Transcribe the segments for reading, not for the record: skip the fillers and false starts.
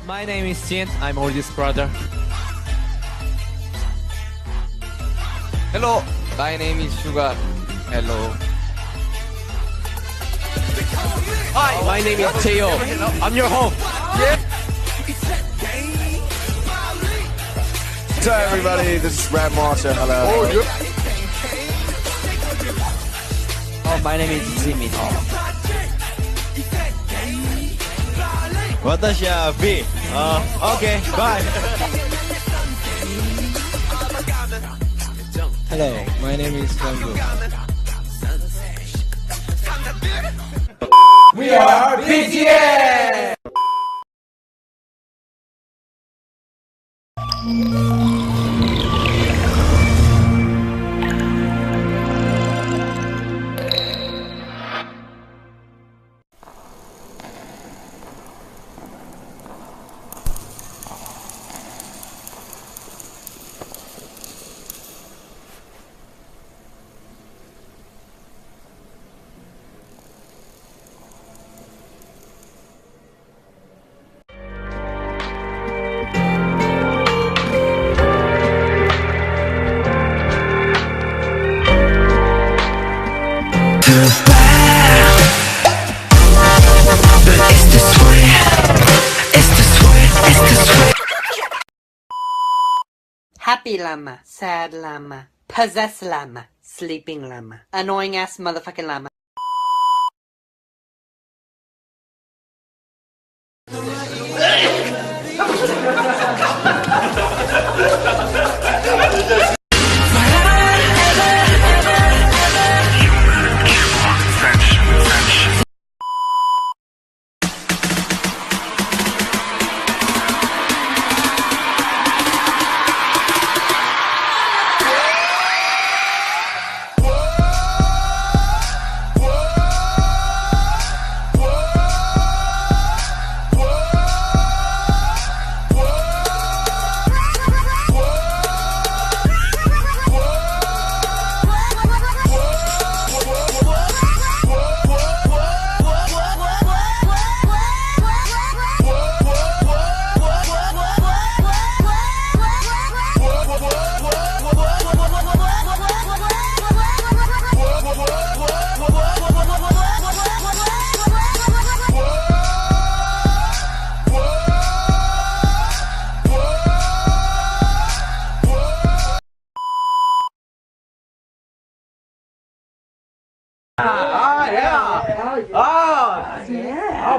my name is Jin. I'm oldest brother. Hello, my name is Sugar. Hello. Hi, my name is Teo. I'm your home. So everybody, this is Brad Marshall. Hello. Oh, my name is Jimmy. 私は B. Okay, bye. Hello, my name is Jungkook. We are BTS. Happy llama, sad llama, possessed llama, sleeping llama, annoying ass motherfucking llama.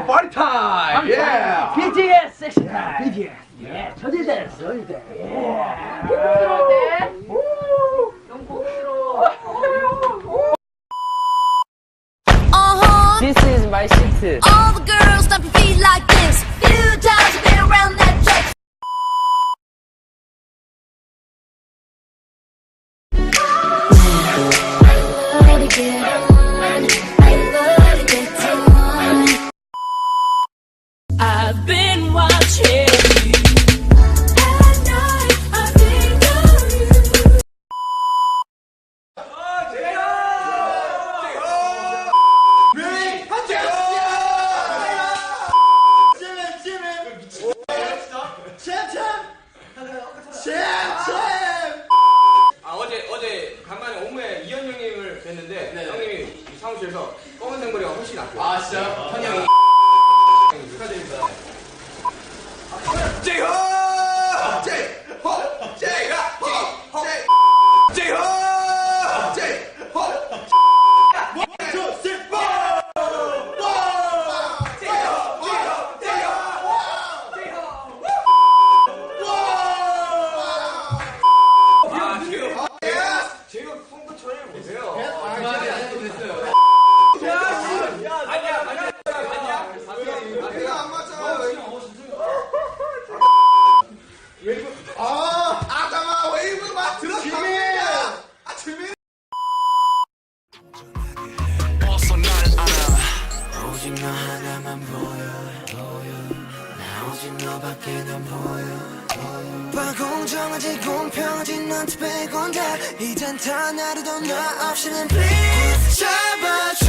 Party time! Yeah! BTS 섹시 타임. BTS. 예, 저질 댄스, 저질 댄스. This is my shit. All the girls stomp your feet like this. Few times you've been around that track. I've been watching you. At night, I think of you. 어제 간만에 옥무에 이현 형님을 뵀는데 형님이 이 사무실에서 검은색 머리가 훨씬 낫고. 아 진짜요? 형님이 축하드립니다. 제호! 제호! 제호! 제호! 제호! 제가 펑크 처리해 보세요. 내가 안 맞잖아요. 아담아 웨이브 막 들어가면 지민. 어서 날 알아. 오직 너 하나만 보여. 나 오직 너밖에 안 보여. 공정하지 공평하지 넌 빼곤 다 이젠 다 나를 더 나 없이는 please 잡아줘.